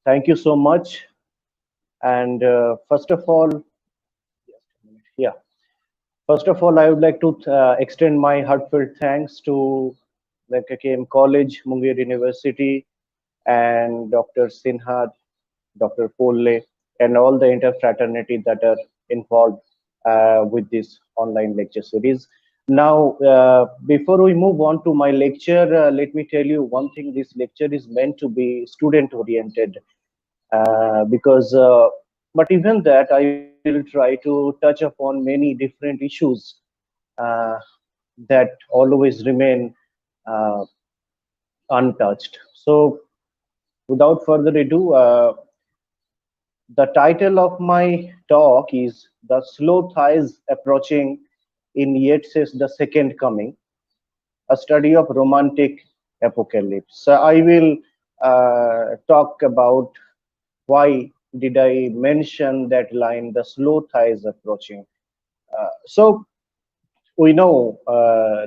Thank you so much. And first of all, yeah, first of all, I would like to extend my heartfelt thanks to the KKM College, Munger University, and Dr. Sinha, Dr. Pole, and all the interfraternity that are involved with this online lecture series. Now, before we move on to my lecture, let me tell you one thing. This lecture is meant to be student oriented because but even that I will try to touch upon many different issues uh, that always remain uh, untouched. So without further ado, the title of my talk is The Slow Thighs Approaching in Yeats's The Second Coming, a study of romantic apocalypse. So I will talk about why did I mention that line, the slow thighs approaching. So we know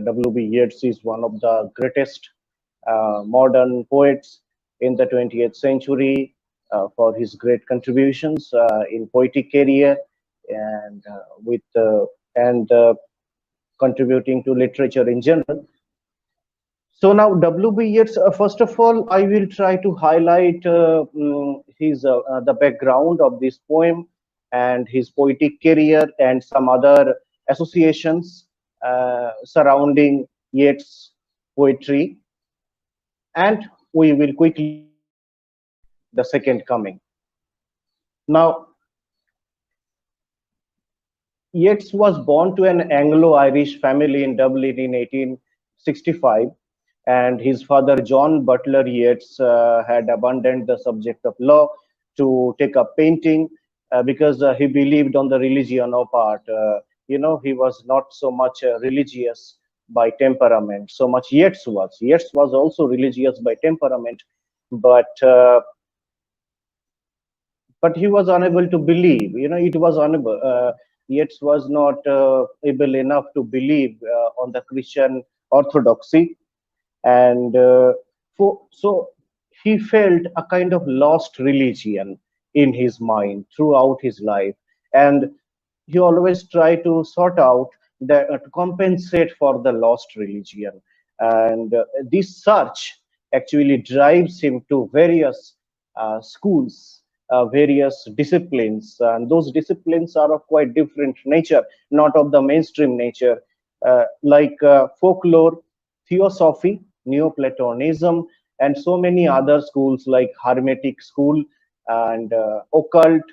W.B. Yeats is one of the greatest modern poets in the 20th century for his great contributions in poetic career and with and contributing to literature in general. So now W.B. Yeats, first of all, I will try to highlight his the background of this poem and his poetic career and some other associations surrounding Yeats' poetry, and we will quickly move on to the second coming. Now, Yeats was born to an Anglo-Irish family in Dublin in 1865, and his father, John Butler Yeats, had abandoned the subject of law to take up painting because he believed on the religion of art. He was not so much religious by temperament, so much Yeats was. Yeats was also religious by temperament, but he was unable to believe. It was unable. Yeats was not able enough to believe on the Christian orthodoxy, and so he felt a kind of lost religion in his mind throughout his life, and he always tried to sort out that to compensate for the lost religion, and this search actually drives him to various schools, various disciplines, and those disciplines are of quite different nature, not of the mainstream nature, like folklore, theosophy, Neoplatonism, and so many other schools like Hermetic school and occult,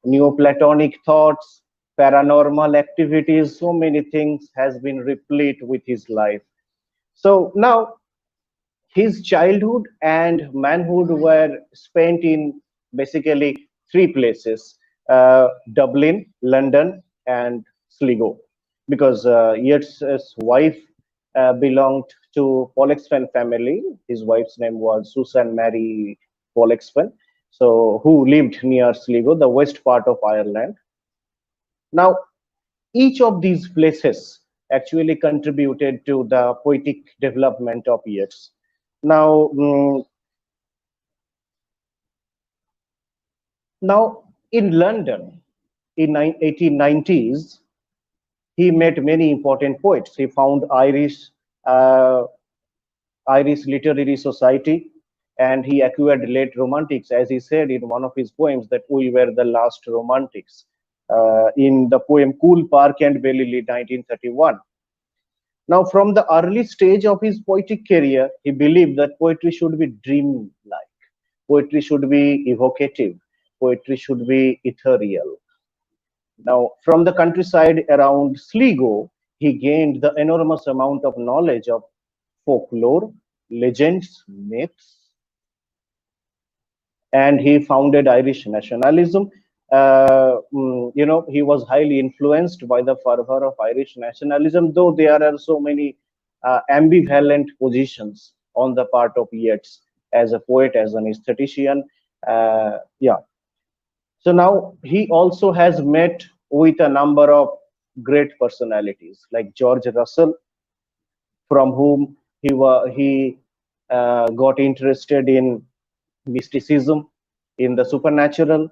Neoplatonic thoughts, paranormal activities. So many things has been replete with his life. So now his childhood and manhood were spent in basically three places: Dublin, London, and Sligo, because Yeats's wife belonged to Pollexfen family. His wife's name was Susan Mary Pollexfen, so who lived near Sligo, the west part of Ireland. Now, each of these places actually contributed to the poetic development of Yeats. Now, now in London in 1890s, he met many important poets. He found uh, Irish Literary Society, and he acquired late romantics, as he said in one of his poems that we were the last romantics. In the poem Cool Park and Ballylee, 1931. Now, from the early stage of his poetic career, he believed that poetry should be dream-like, poetry should be evocative, poetry should be ethereal. Now, from the countryside around Sligo, he gained the enormous amount of knowledge of folklore, legends, myths, and he founded Irish nationalism. He was highly influenced by the fervor of Irish nationalism, though there are so many ambivalent positions on the part of Yeats as a poet, as an aesthetician. Yeah. So now he also has met with a number of great personalities like George Russell, from whom he got interested in mysticism, in the supernatural.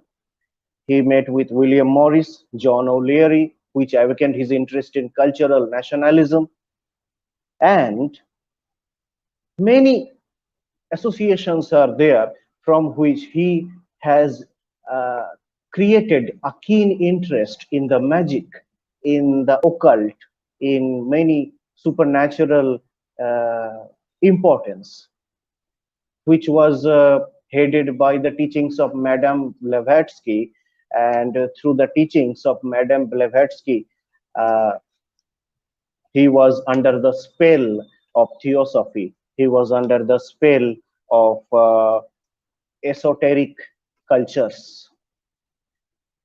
He met with William Morris, John O'Leary, which awakened his interest in cultural nationalism, and many associations are there from which he has uh, created a keen interest in the magic, in the occult, in many supernatural uh, importance, which was headed by the teachings of Madame Blavatsky. And through the teachings of Madame Blavatsky, uh, he was under the spell of theosophy. He was under the spell of esoteric cultures.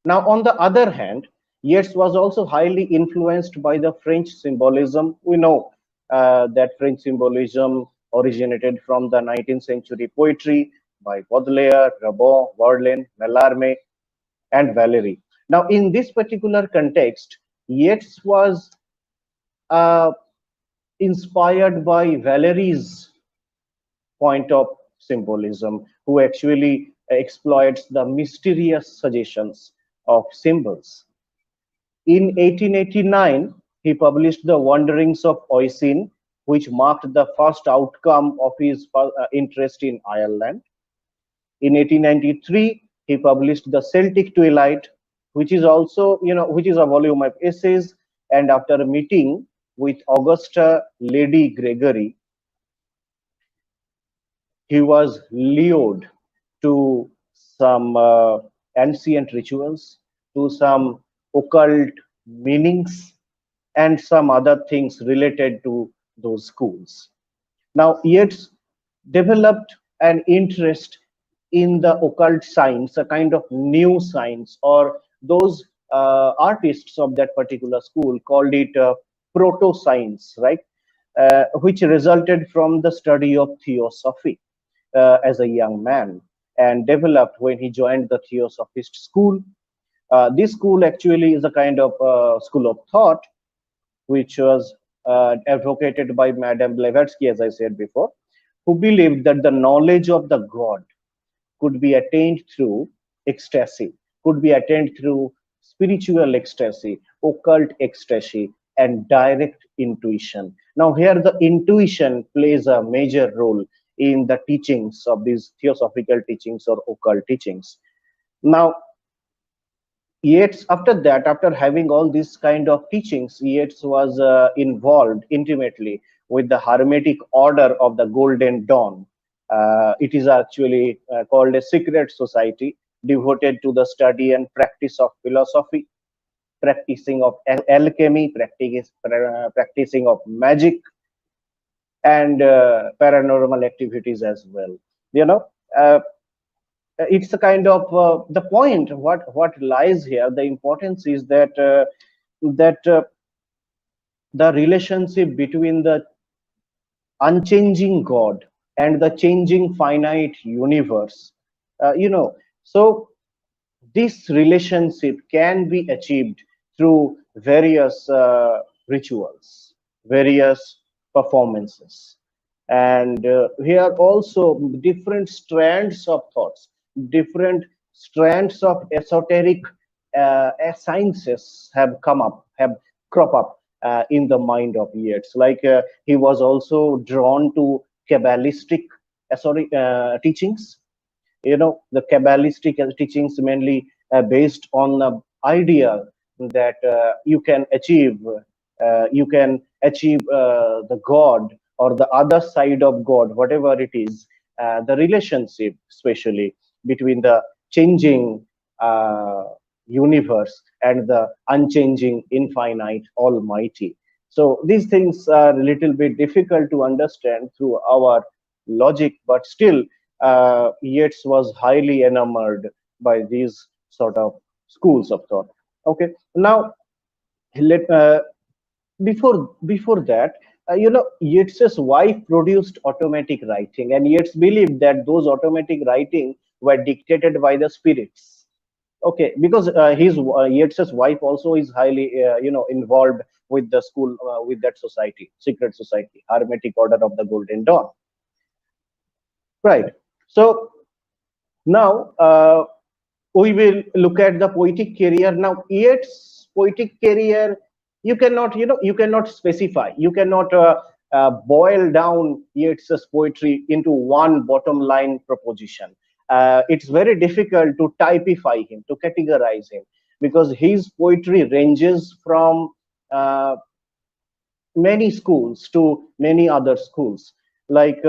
Now, on the other hand, Yeats was also highly influenced by the French symbolism. We know that French symbolism originated from the 19th century poetry by Baudelaire, Rimbaud, Verlaine, Mallarmé, and Valery. Now, in this particular context, Yeats was uh, inspired by Valery's point of symbolism, who actually exploits the mysterious suggestions of symbols. In 1889, he published The Wanderings of Oisin, which marked the first outcome of his interest in Ireland. In 1893, he published The Celtic Twilight, which is also, which is a volume of essays. And after a meeting with Augusta Lady Gregory, he was lured to some ancient rituals, to some occult meanings, and some other things related to those schools. Now, Yeats developed an interest in the occult science, a kind of new science, or those artists of that particular school called it proto science, right? Which resulted from the study of theosophy as a young man and developed when he joined the Theosophist school. This school actually is a kind of school of thought which was advocated by Madame Blavatsky, as I said before, who believed that the knowledge of the God could be attained through ecstasy, could be attained through spiritual ecstasy, occult ecstasy, and direct intuition. Now, here the intuition plays a major role in the teachings of these theosophical teachings or occult teachings. Now, Yeats, after that, after having all these kind of teachings, Yeats was involved intimately with the Hermetic Order of the Golden Dawn. It is actually called a secret society devoted to the study and practice of philosophy, practicing of alchemy, practicing of magic, and paranormal activities as well. You know, uh, it's a kind of the point. What lies here? The importance is that the relationship between the unchanging God and the changing finite universe. So this relationship can be achieved through various rituals, various performances. And here also different strands of thoughts, different strands of esoteric sciences have come up, have crop up in the mind of Yeats. Like he was also drawn to Kabbalistic teachings. The Kabbalistic teachings mainly based on the idea that you can achieve the God or the other side of God, whatever it is, the relationship, especially between the changing uh, universe and the unchanging, infinite, almighty. So these things are a little bit difficult to understand through our logic, but still, Yeats was highly enamored by these sort of schools of thought. Okay, now let before that, Yeats's wife produced automatic writing, and Yeats believed that those automatic writing were dictated by the spirits. Okay, because his Yeats's wife also is highly involved with the school, with that society, secret society, Hermetic Order of the Golden Dawn. Right. So Now, we will look at the poetic career. Now, Yeats' poetic career, you cannot, you cannot specify, you cannot boil down Yeats's poetry into one bottom line proposition. It's very difficult to typify him, to categorize him, because his poetry ranges from uh, many schools to many other schools. Like,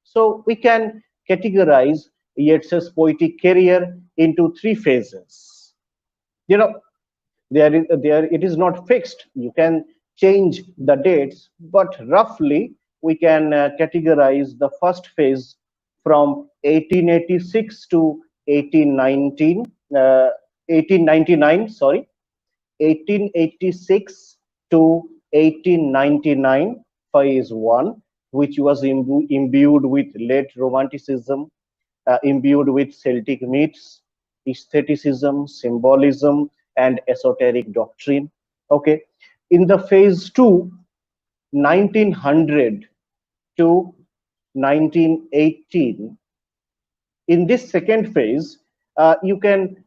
so we can categorize Yeats's poetic career into three phases. You know, there it is not fixed. You can change the dates, but roughly we can categorize the first phase from 1886 to 1819, 1899. Sorry, 1886 to 1899, phase one, which was imbued with late romanticism, imbued with Celtic myths, aestheticism, symbolism, and esoteric doctrine. Okay, in the phase two, 1900 to 1918, in this second phase, you can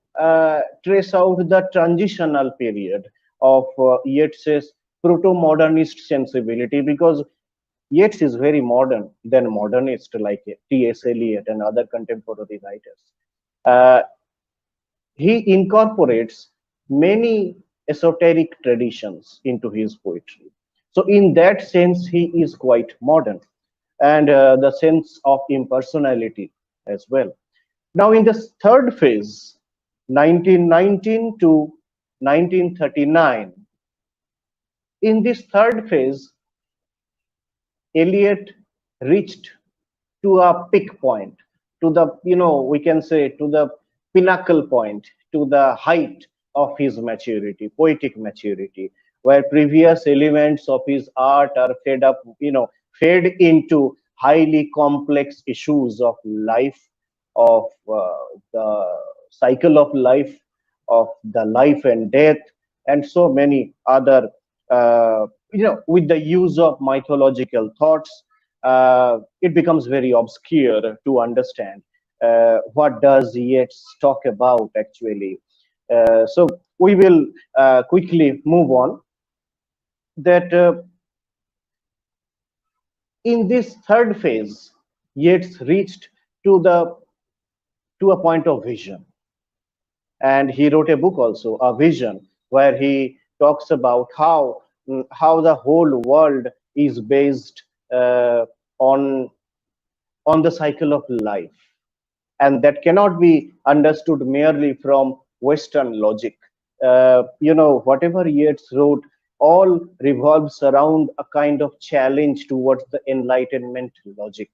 trace out the transitional period of Yeats's proto-modernist sensibility, because Yeats is very modern than modernist, like T.S. Eliot and other contemporary writers. Uh, he incorporates many esoteric traditions into his poetry. So, in that sense, he is quite modern, and the sense of impersonality as well. Now, in this third phase, 1919 to 1939, in this third phase, Eliot reached to a peak point, to the, we can say, to the pinnacle point, to the height of his maturity, poetic maturity, where previous elements of his art are fed into highly complex issues of life, of the cycle of life, of the life and death, and so many other, with the use of mythological thoughts. It becomes very obscure to understand what does Yeats talk about actually. So we will quickly move on. That in this third phase, Yeats reached to the to a point of vision, and he wrote a book also, A Vision, where he talks about how the whole world is based on the cycle of life, and that cannot be understood merely from Western logic. Whatever Yeats wrote, all revolves around a kind of challenge towards the Enlightenment logic.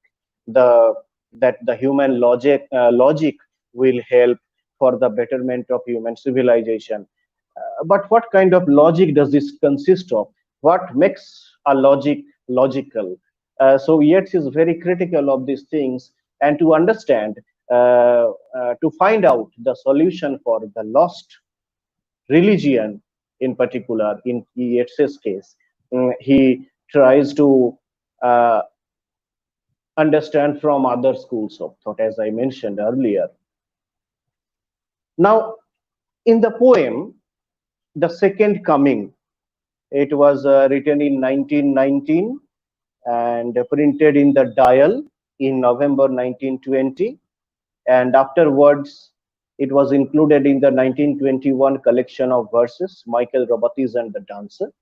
The that the human logic will help for the betterment of human civilization. But what kind of logic does this consist of? What makes a logic logical? So Yeats is very critical of these things, and to understand, to find out the solution for the lost religion, in particular, in Yeats's case, he tries to uh, understand from other schools of thought, as I mentioned earlier. Now, in the poem, The Second Coming, it was written in 1919 and printed in the Dial in November 1920. And afterwards, it was included in the 1921 collection of verses, Michael Robatis and the Dancer.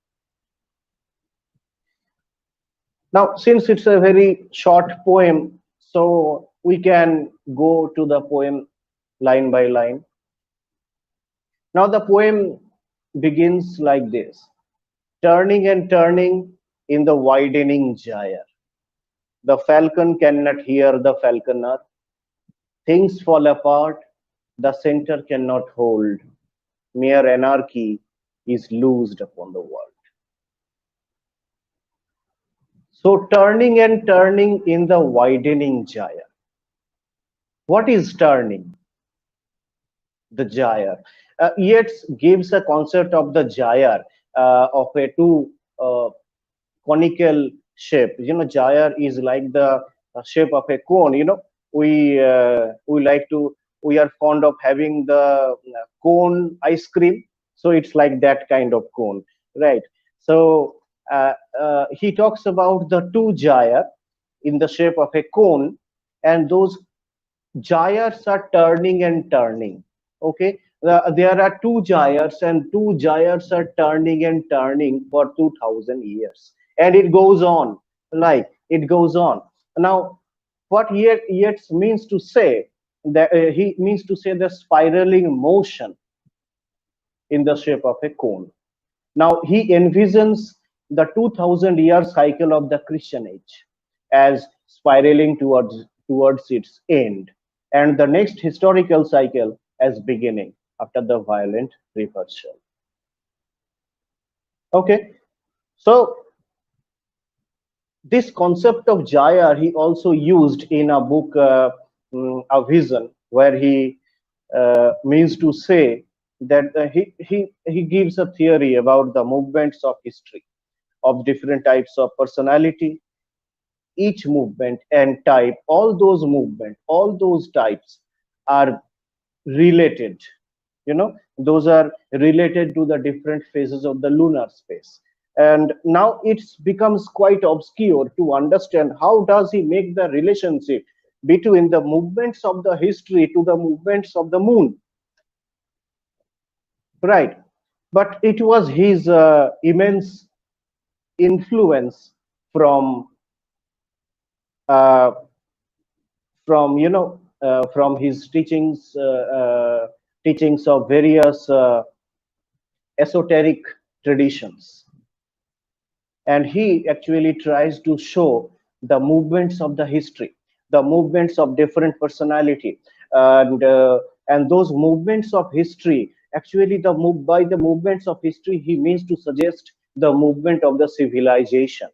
Now, since it's a very short poem, so we can go to the poem line by line. Now, the poem begins like this: turning and turning in the widening gyre. The falcon cannot hear the falconer. Things fall apart. The center cannot hold. Mere anarchy is loosed upon the world. So, turning and turning in the widening gyre. What is turning? The gyre. Yeats gives a concept of the gyre of a two conical shape. Gyre is like the shape of a cone. we are fond of having the cone ice cream. So it's like that kind of cone, right? So he talks about the two gyre in the shape of a cone, and those gyres are turning and turning. Okay, there are two gyres, and two gyres are turning and turning for 2000 years, and it goes on, like it goes on. Now, what Yeats means to say, that he means to say the spiraling motion in the shape of a cone. Now he envisions the 2000 year cycle of the Christian age as spiraling towards its end, and the next historical cycle as beginning after the violent reversal. Okay, so this concept of Jaya he also used in a book, A Vision, where he means to say that he gives a theory about the movements of history of different types of personality. Each movement and type, all those movement, all those types are related. Those are related to the different phases of the lunar space. And now it becomes quite obscure to understand how does he make the relationship between the movements of the history to the movements of the moon, right? But it was his immense influence from uh, from his teachings of various esoteric traditions, and he actually tries to show the movements of the history, the movements of different personality, and those movements of history, actually by the movements of history he means to suggest the movement of the civilization.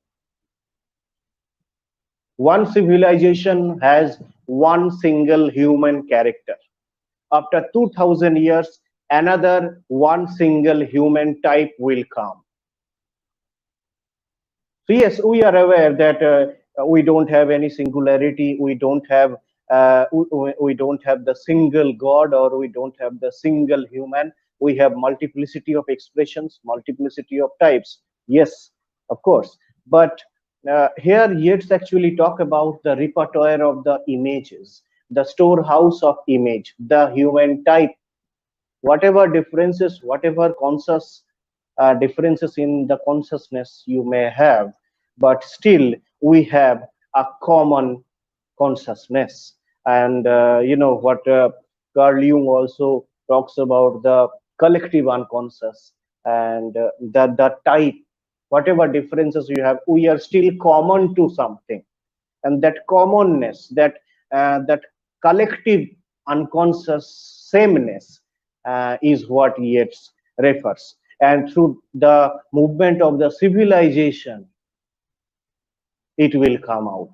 One civilization has one single human character. After 2000 years, another one single human type will come. So yes, we are aware that we don't have any singularity. We don't have the single God, or we don't have the single human. We have multiplicity of expressions, multiplicity of types. Yes, of course. But here Yeats actually talk about the repertoire of the images, the storehouse of image, the human type, whatever differences, whatever conscious differences in the consciousness you may have, but still we have a common consciousness. And you know what Carl Jung also talks about the collective unconscious, and the type, whatever differences you have, we are still common to something, and that commonness, that collective unconscious sameness is what Yeats refers. And through the movement of the civilization, it will come out.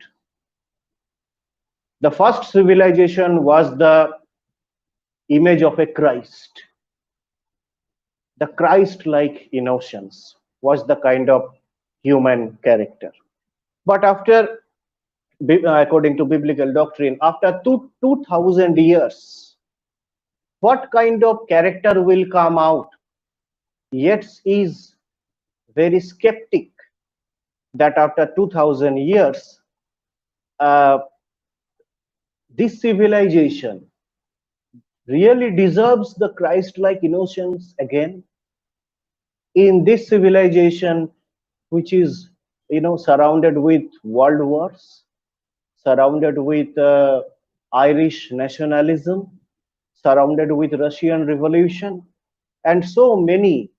The first civilization was the image of a Christ. The Christ-like innocence was the kind of human character. But after, according to biblical doctrine, after 2000 years, what kind of character will come out? Yeats is very skeptic that after 2000 years, uh, this civilization really deserves the Christ-like innocence again. In this civilization, which is surrounded with world wars, surrounded with Irish nationalism, surrounded with Russian Revolution, and so many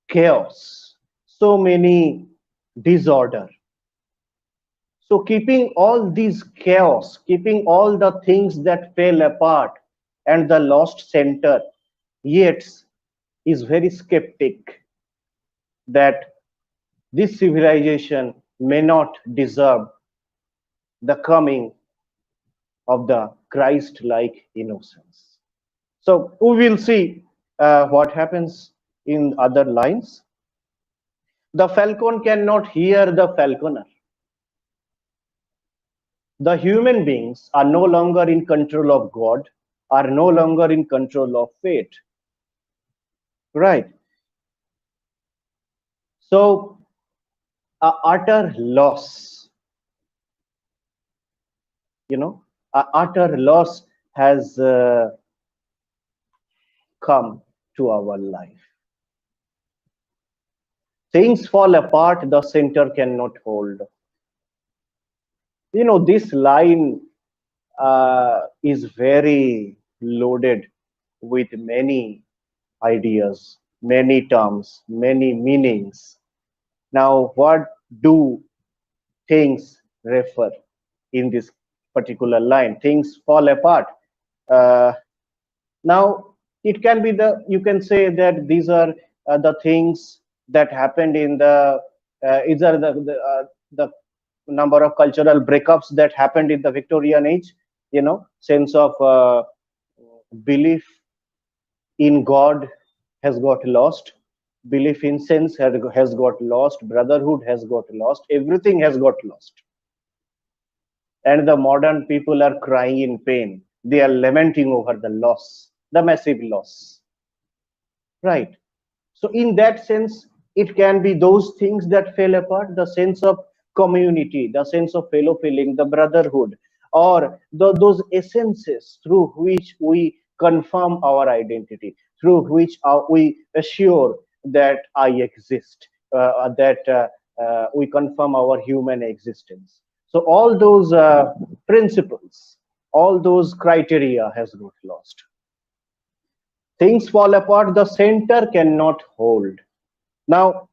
chaos, so many disorder. So keeping all these chaos, keeping all the things that fell apart and the lost center, Yeats is very skeptic that this civilization may not deserve the coming of the Christ-like innocence. So we will see what happens in other lines. The falcon cannot hear the falconer. The human beings are no longer in control of God, are no longer in control of fate. Right. So, a utter loss, you know, a utter loss has come to our life. Things fall apart, the center cannot hold. This line is very loaded with many ideas, many terms, many meanings. Now, what do things refer in this particular line? Things fall apart. Uh, Now, it can be you can say that these are the things that happened in these are the number of cultural breakups that happened in the Victorian age, sense of belief in God has got lost, belief in sense has got lost, brotherhood has got lost, everything has got lost. And the modern people are crying in pain. They are lamenting over the loss, the massive loss. Right. So, in that sense, it can be those things that fell apart, the sense of community, the sense of fellow feeling, the brotherhood, or those essences through which we confirm our identity, through which we assure that I exist, that we confirm our human existence. So, all those principles, all those criteria has got lost. Things fall apart, the center cannot hold. Now,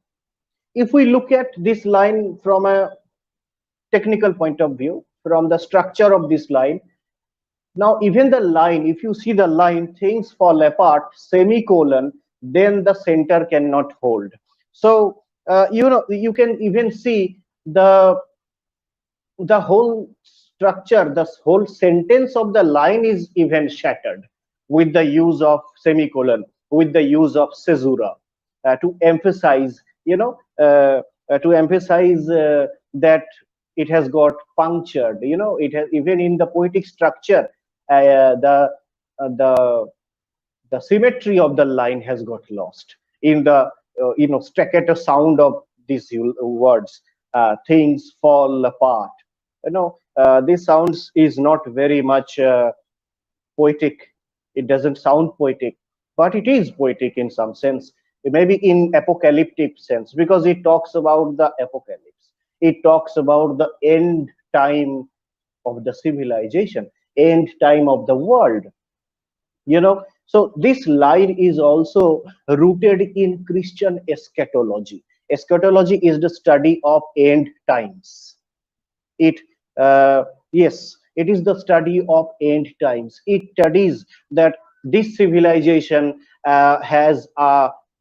if we look at this line from a technical point of view, from the structure of this line, now even the line, if you see the line, things fall apart, semicolon, then the center cannot hold. So, you can even see the whole structure, the whole sentence of the line is even shattered with the use of semicolon, with the use of caesura, to emphasize, to emphasize that it has got punctured. It has, even in the poetic structure, the the symmetry of the line has got lost in the staccato sound of these words. Things fall apart. This sounds is not very much poetic. It doesn't sound poetic, but it is poetic in some sense, maybe in apocalyptic sense, because it talks about the apocalypse. It talks about the end time of the civilization, end time of the world. So this line is also rooted in Christian eschatology. Eschatology is the study of end times. It Yes, it is the study of end times. It studies that this civilization has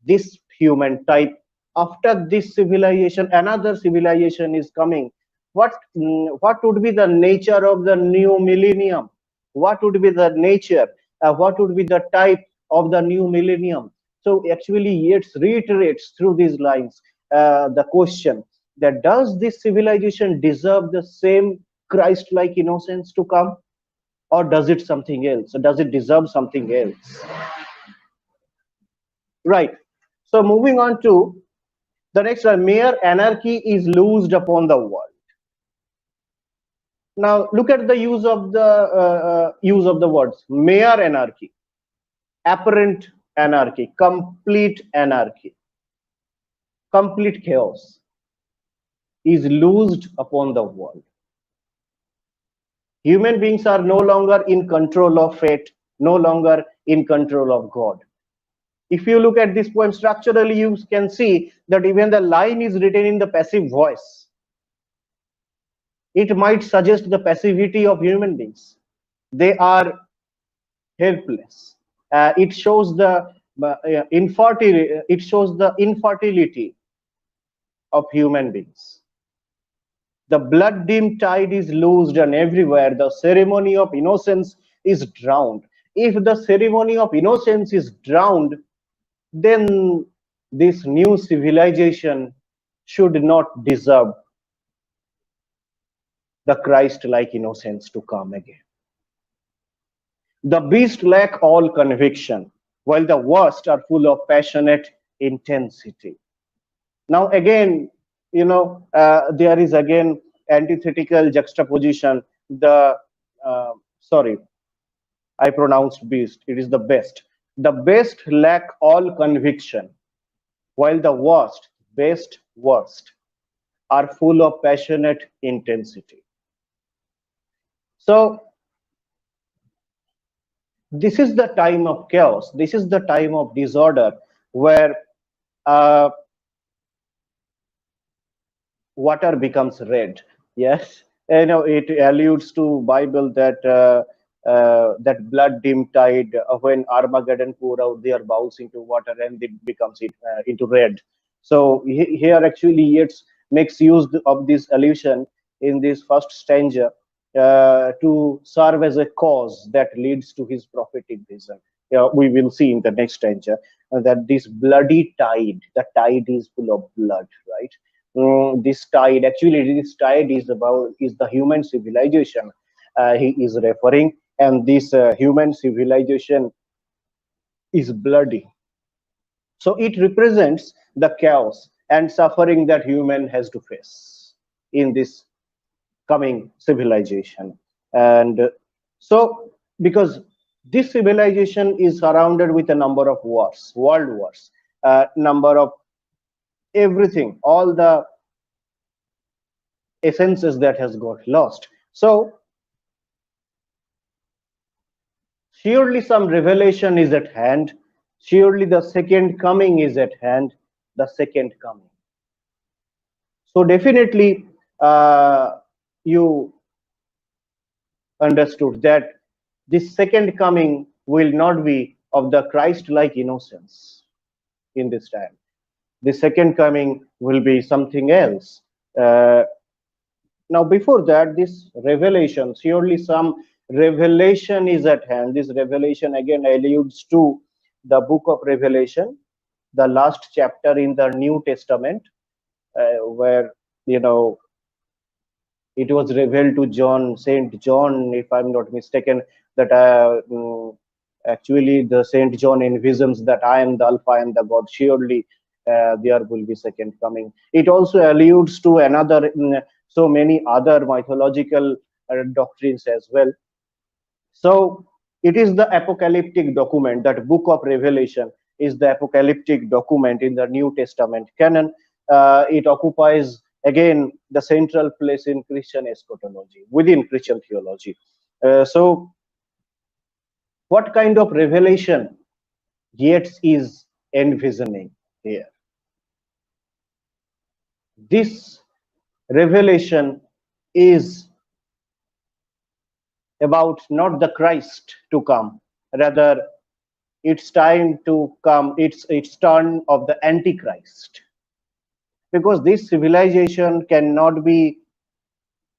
this human type. After this civilization, another civilization is coming. What would be the nature of the new millennium? What would be the nature? What would be the type of the new millennium? So actually, Yeats reiterates through these lines the question that does this civilization deserve the same Christ-like innocence to come, or does it something else? Does it deserve something else? Right. So moving on to the next one, mere anarchy is loosed upon the world. Now look at the use of the words mere anarchy, apparent anarchy, complete chaos is loosed upon the world. Human beings are no longer in control of fate, no longer in control of God. If you look at this poem structurally, you can see that even the line is written in the passive voice. It might suggest the passivity of human beings. They are helpless. It shows the infertility. It shows the infertility of human beings. The blood dim tide is loosed, and everywhere the ceremony of innocence is drowned. If the ceremony of innocence is drowned, then this new civilization should not deserve the Christ-like innocence to come again. The beast lack all conviction, while the worst are full of passionate intensity. Now again, there is again antithetical juxtaposition. The sorry, I pronounced beast. It is the best. The best lack all conviction, while the worst, are full of passionate intensity. So this is the time of chaos. This is the time of disorder where uh, water becomes red. Yes, it alludes to Bible that that blood dim tide, when Armageddon pour out their bowls into water and it becomes into red. So here actually Yeats makes use of this allusion in this first stanza to serve as a cause that leads to his prophetic vision. We will see in the next stanza that this bloody tide, the tide is full of blood, right? This tide, actually this tide is the human civilization he is referring, and this human civilization is bloody. So it represents the chaos and suffering that human has to face in this coming civilization. And so because this civilization is surrounded with a number of wars, world wars, number of everything, all the essences that has got lost. So surely some revelation is at hand. Surely the second coming is at hand. The second coming. So definitely you understood that this second coming will not be of the Christ-like innocence in this time. The second coming will be something else. Now, before that, this revelation, surely some revelation is at hand. This revelation again alludes to the book of Revelation, the last chapter in the New Testament, where, it was revealed to John, Saint John, if I'm not mistaken, that actually the Saint John envisions that I am the Alpha and the God. Surely there will be second coming. It also alludes to another, so many other mythological doctrines as well. So it is the apocalyptic document. That book of Revelation is the apocalyptic document in the New Testament canon. It occupies again the central place in Christian eschatology, within Christian theology. So what kind of revelation Yeats is envisioning here? This revelation is about not the Christ to come, rather it's time to come, it's turn of the Antichrist. Because this civilization cannot be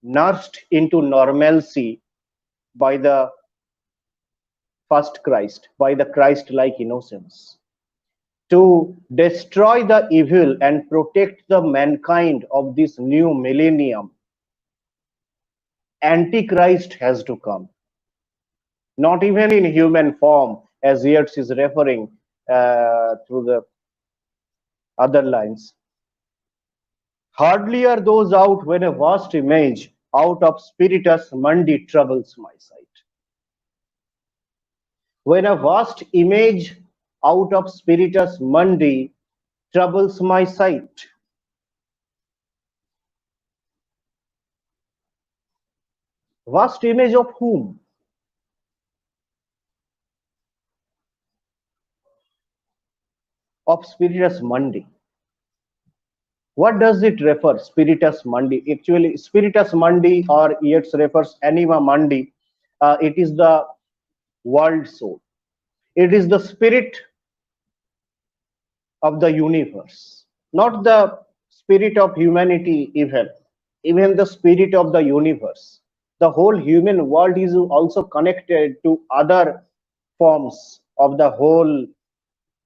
nursed into normalcy by the first Christ, by the Christ-like innocence. To destroy the evil and protect the mankind of this new millennium, Antichrist has to come. Not even in human form, as Yeats is referring through the other lines. Hardly are those out when a vast image out of spiritus mundi troubles my sight. When a vast image out of spiritus mundi troubles my sight. Vast image of whom? Of spiritus mundi. What does it refer? Spiritus mundi. Actually, spiritus mundi, or Yeats refers anima mundi. It is the world soul. It is the spirit of the universe, not the spirit of humanity even the spirit of the universe. The whole human world is also connected to other forms of the whole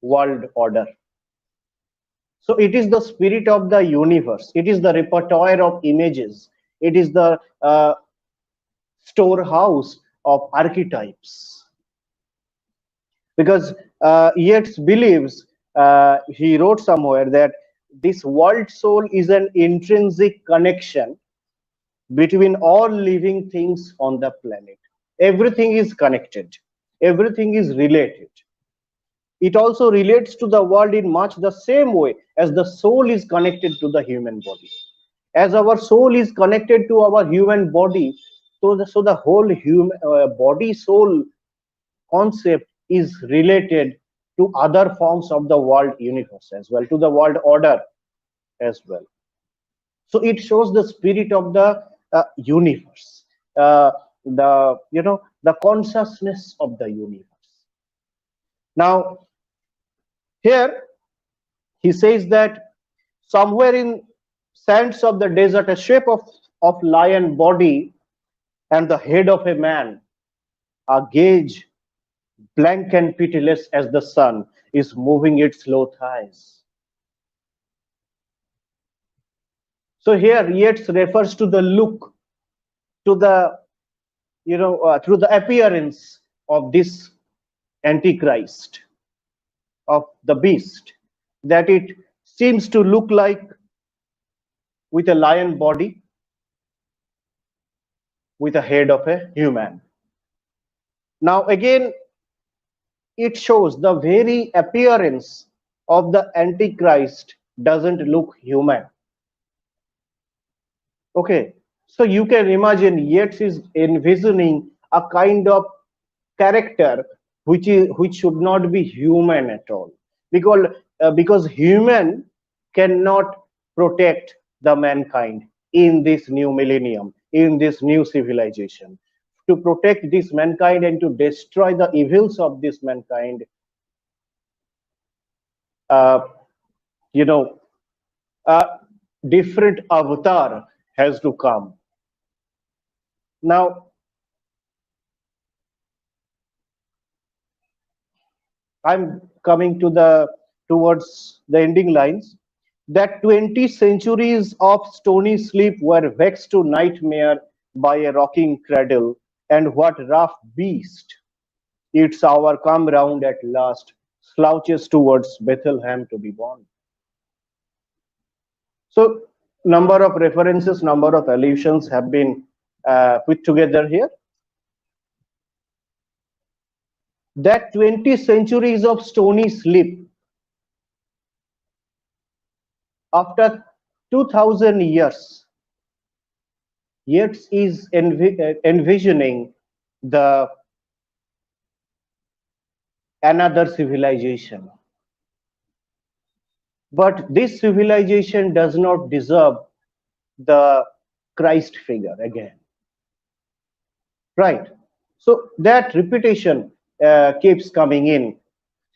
world order. So it is the spirit of the universe. It is the repertoire of images. It is the storehouse of archetypes. Because Yeats believes, he wrote somewhere that this world soul is an intrinsic connection between all living things on the planet. Everything is connected, everything is related. It also relates to the world in much the same way as the soul is connected to the human body. As our soul is connected to our human body, so the whole human body soul concept is related to other forms of the world universe as well, to the world order as well. So it shows the spirit of the universe, the the consciousness of the universe. Now here he says that somewhere in sands of the desert, a shape of lion body and the head of a man, a gaze blank and pitiless as the sun, is moving its slow thighs. So here Yeats refers to the look, to the through the appearance of this antichrist, of the beast, that it seems to look like with a lion body, with a head of a human. Now again, it shows the very appearance of the antichrist doesn't look human. Okay, so you can imagine Yeats is envisioning a kind of character which should not be human at all, because human cannot protect the mankind in this new millennium, in this new civilization. To protect this mankind and to destroy the evils of this mankind, uh, you know a different avatar has to come. Now I'm coming to the towards the ending lines. That 20 centuries of stony sleep were vexed to nightmare by a rocking cradle, and what rough beast, its hour come round at last, slouches towards Bethlehem to be born. So, number of references, number of allusions have been put together here. That 20 centuries of stony sleep, after 2000 years, Yeats is envisioning the another civilization. But this civilization does not deserve the Christ figure again. Right? So that repetition keeps coming in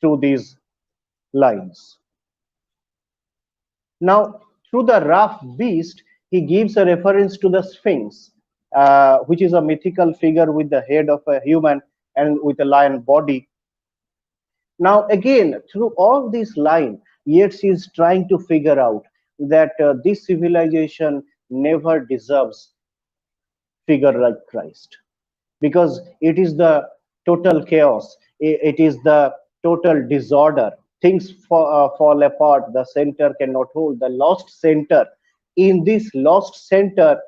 through these lines. Now, through the rough beast, he gives a reference to the Sphinx, which is a mythical figure with the head of a human and with a lion body. Now, again, through all this line, Yeats is trying to figure out that this civilization never deserves figure like Christ, because it is the total chaos, it is the total disorder. Things fall apart, the center cannot hold, the lost center. In this lost center,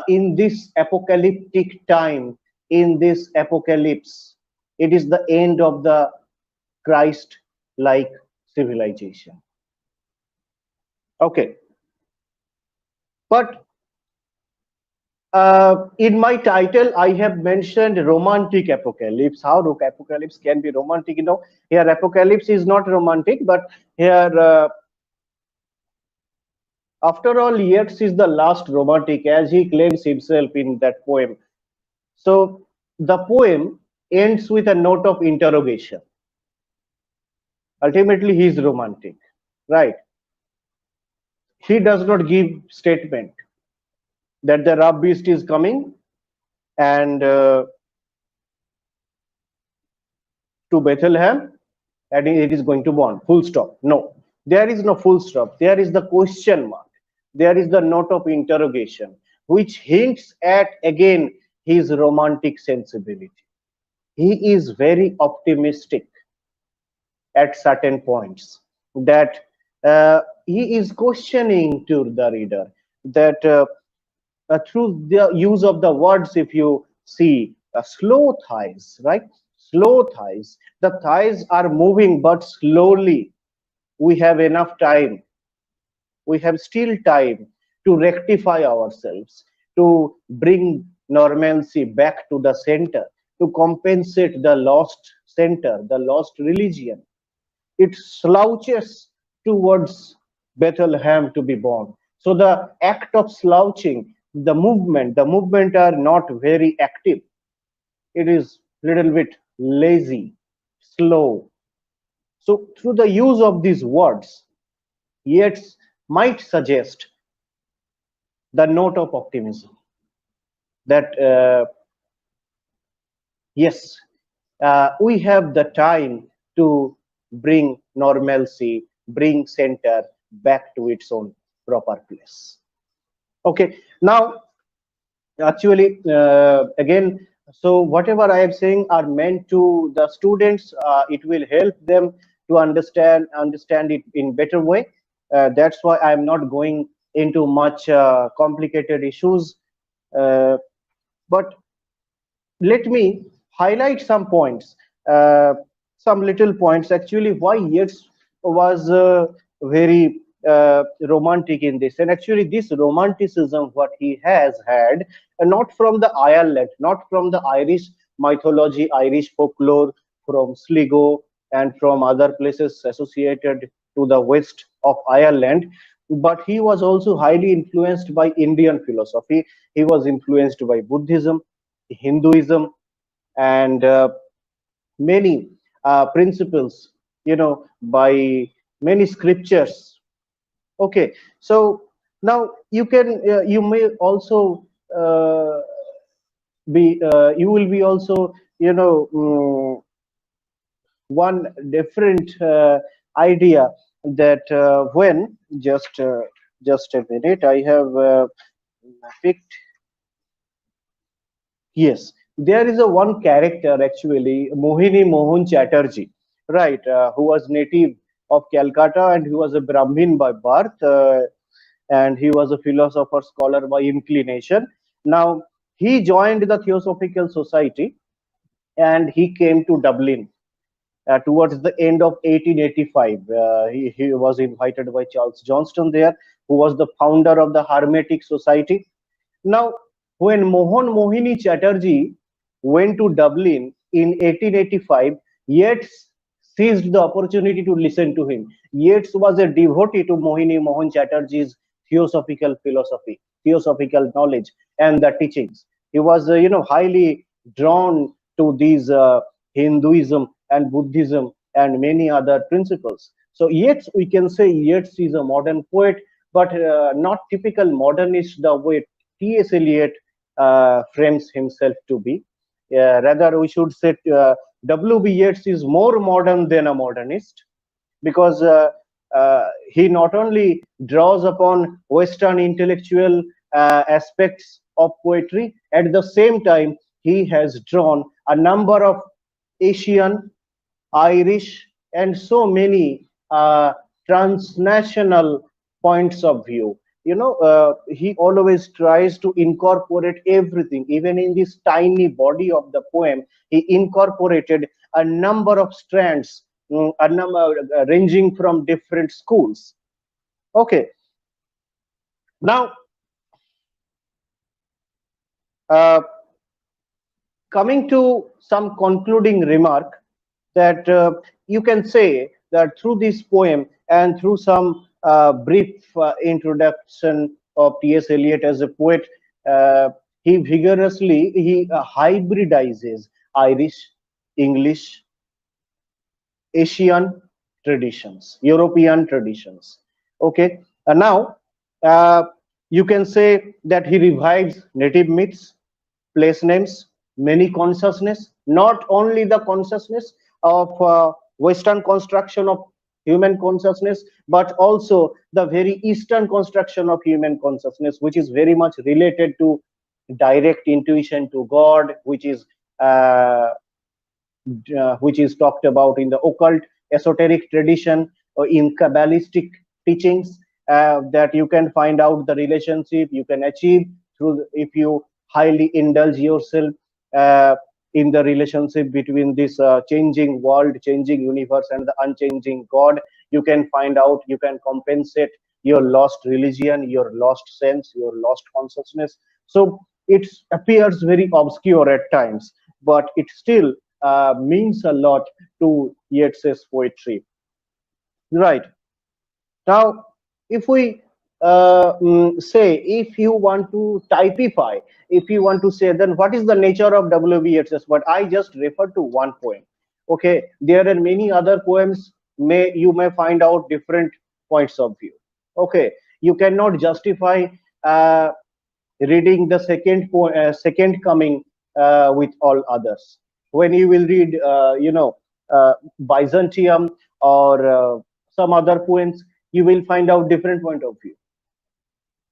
in this apocalyptic time, in this apocalypse, it is the end of the Christ like civilization. Okay, but in my title, I have mentioned romantic apocalypse. How apocalypse can be romantic? Here apocalypse is not romantic, but here, after all, Yeats is the last romantic, as he claims himself in that poem. So the poem ends with a note of interrogation. Ultimately, he is romantic, right? He does not give statement that the rough beast is coming and to Bethlehem, and it is going to born. Full stop. No, there is no full stop. There is the question mark. there is the note of interrogation, which hints at again his romantic sensibility. He is very optimistic at certain points, that he is questioning to the reader that through the use of the words, if you see slow thighs, right? Slow thighs. The thighs are moving but slowly. We have enough time. We have still time to rectify ourselves, to bring normalcy back to the center, to compensate the lost center, the lost religion. It slouches towards Bethlehem to be born. So the act of slouching, the movement are not very active. It is little bit lazy, slow. So through the use of these words, Yeats might suggest the note of optimism that yes, we have the time to bring normalcy, bring center back to its own proper place. Okay, now actually again, so whatever I am saying are meant to the students. It will help them to understand it in better way. That's why I am not going into much complicated issues. Uh, but let me highlight some points, uh, some little points actually why Yeats was very romantic in this. And actually, this romanticism, what he has had, not from the Ireland, not from the Irish mythology, Irish folklore, from Sligo and from other places associated to the west of Ireland, but he was also highly influenced by Indian philosophy. He was influenced by Buddhism, Hinduism, and many principles, by many scriptures. Okay, so now you may also uh, you will be also, one different idea that when just a minute, I have picked. Yes, there is a one character actually, Mohini Mohan Chatterjee, right, who was native of Calcutta and he was a Brahmin by birth, and he was a philosopher scholar by inclination. Now, he joined the Theosophical Society and he came to Dublin towards the end of 1885. He was invited by Charles Johnston there, who was the founder of the Hermetic Society. Now, when Mohan Mohini Chatterjee went to Dublin in 1885, Yeats seized the opportunity to listen to him. Yeats was a devotee to Mohini Mohan Chatterjee's theosophical philosophy, theosophical knowledge, and the teachings. He was, highly drawn to these Hinduism and Buddhism and many other principles. So Yeats, we can say Yeats is a modern poet, but not typical modernist the way T.S. Eliot frames himself to be. Rather, we should say W.B. Yeats is more modern than a modernist, because he not only draws upon Western intellectual aspects of poetry, at the same time, he has drawn a number of Asian, Irish, and so many transnational points of view. He always tries to incorporate everything, even in this tiny body of the poem. He incorporated a number of strands, a number ranging from different schools. Okay, now uh, coming to some concluding remark, that you can say that through this poem and through some brief introduction of T.S. Eliot as a poet, he hybridizes Irish, English, Asian traditions, European traditions. Okay, and now uh, you can say that he revives native myths, place names, many consciousness, not only the consciousness of Western construction of human consciousness, but also the very Eastern construction of human consciousness, which is very much related to direct intuition to God, uh, which is talked about in the occult esoteric tradition or in Kabbalistic teachings, that you can find out the relationship you can achieve through if you highly indulge yourself uh, in the relationship between this changing world, changing universe, and the unchanging God. You can find out, you can compensate your lost religion, your lost sense, your lost consciousness. So it appears very obscure at times, but it still means a lot to Yeats's poetry. Right. Now, if we say, if you want to typify, if you want to say, then what is the nature of W.B. Yeats's? But I just refer to one poem. Okay, there are many other poems. You may find out different points of view. Okay, you cannot justify uh, reading the second coming with all others. When you will read, Byzantium or some other poems, you will find out different point of view.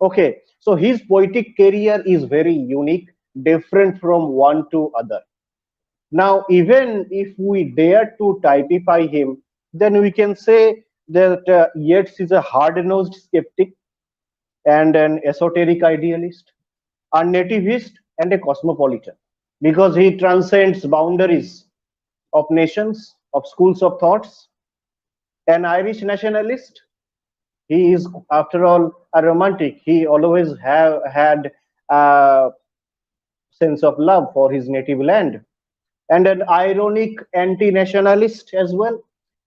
Okay, so his poetic career is very unique, different from one to other. Now, even if we dare to typify him, then we can say that Yeats is a hard-nosed skeptic and an esoteric idealist, a nativist and a cosmopolitan, because he transcends boundaries of nations, of schools of thoughts. An Irish nationalist, he is, after all, a romantic. He always have had a sense of love for his native land, and an ironic anti-nationalist as well.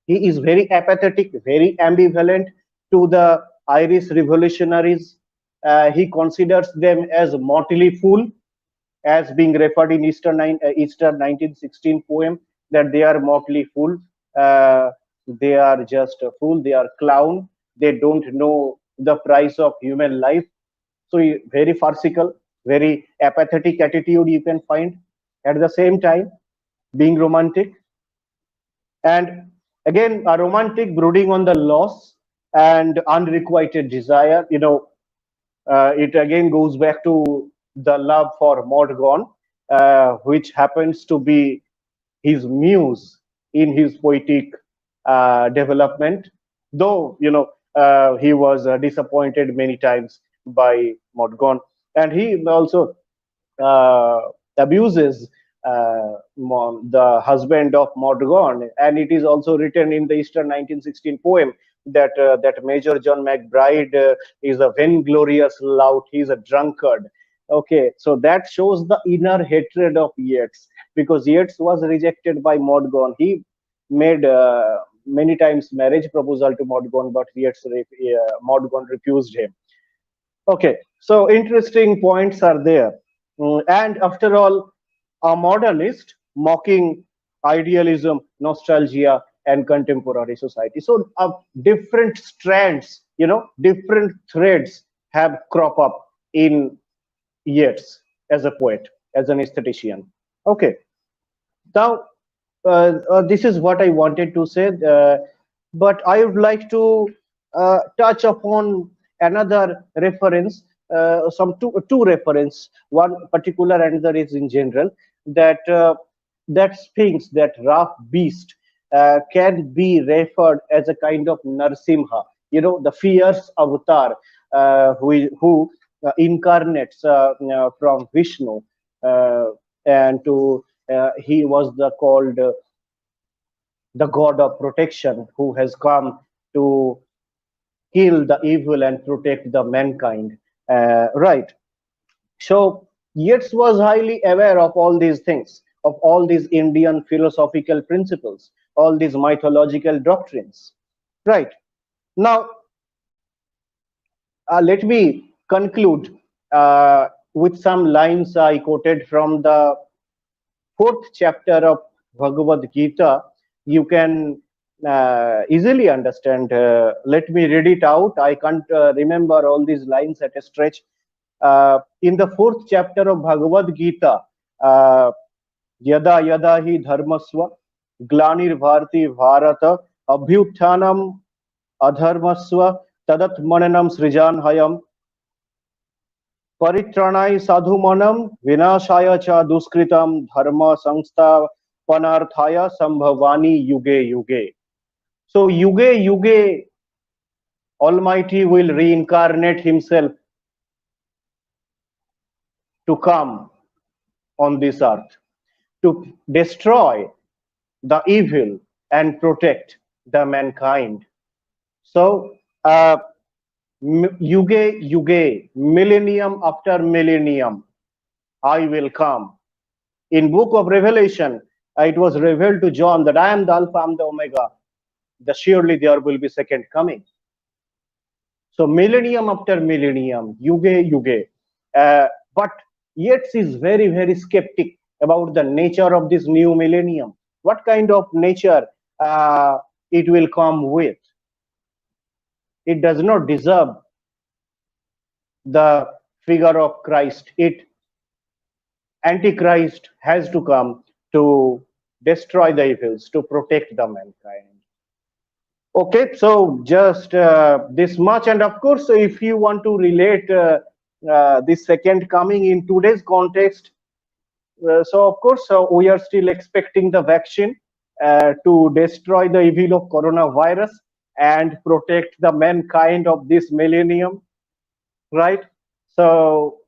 He is very apathetic, very ambivalent to the Irish revolutionaries. He considers them as motley fool, as being referred in Easter 1916 poem, that they are motley fool. Uh, they are just a fool. They are clown. They don't know the price of human life. So very farcical, very apathetic attitude you can find. At the same time, being romantic, and again a romantic brooding on the loss and unrequited desire. It again goes back to the love for Maud Gonne, which happens to be his muse in his poetic development. Though he was disappointed many times by Maud Gonne, and he also uh, abuses the husband of Maud Gonne, and it is also written in the Easter 1916 poem that that Major John McBride is a vainglorious lout. He is a drunkard. Okay, so that shows the inner hatred of Yeats, because Yeats was rejected by Maud Gonne. He made many times marriage proposal to Maud Gonne, but Maud Gonne refused him. Okay, so interesting points are there. And after all, a modernist mocking idealism, nostalgia, and contemporary society. So, different strands, different threads have crop up in Yeats as a poet, as an aesthetician. Okay, now this is what I wanted to say, but I would like to touch upon another reference, some two reference, one particular, another is in general, that that Sphinx, that rough beast, can be referred as a kind of Narsimha, the fierce avatar who incarnates from Vishnu, uh, and to he was called the god of protection, who has come to kill the evil and protect the mankind. Right. So Yeats was highly aware of all these things, of all these Indian philosophical principles, all these mythological doctrines. Right. Now, let me conclude with some lines I quoted from the fourth chapter of Bhagavad Gita. You can easily understand. Let me read it out. I can't remember all these lines at a stretch. In the fourth chapter of Bhagavad Gita, uh, Yada Yada Hi Dharmasva Glanir Bharati Bharata abhyuthanam adharmasva tadatmananam srijanhayam परित्राणाय साधुमनम विनाशाय च दुष्कृतम धर्म संस्थापनार्थाय संभवानि युगे युगे. So yuge yuge Almighty will reincarnate himself to come on this earth to destroy the evil and protect the mankind. So yuge yuge, millennium after millennium, I will come. In book of Revelation, it was revealed to John that I am the Alpha, I am the Omega. The surely there will be second coming. So millennium after millennium, yuge yuge. But Yeats is very, very skeptic about the nature of this new millennium. What kind of nature it will come with? It does not deserve the figure of Christ. Antichrist has to come to destroy the evils, to protect the mankind. Okay, so just this much. And of course, if you want to relate this second coming in today's context, so of course, we are still expecting the vaccine to destroy the evil of coronavirus and protect the mankind of this millennium, right? So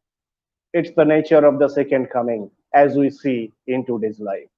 it's the nature of the second coming as we see in today's life.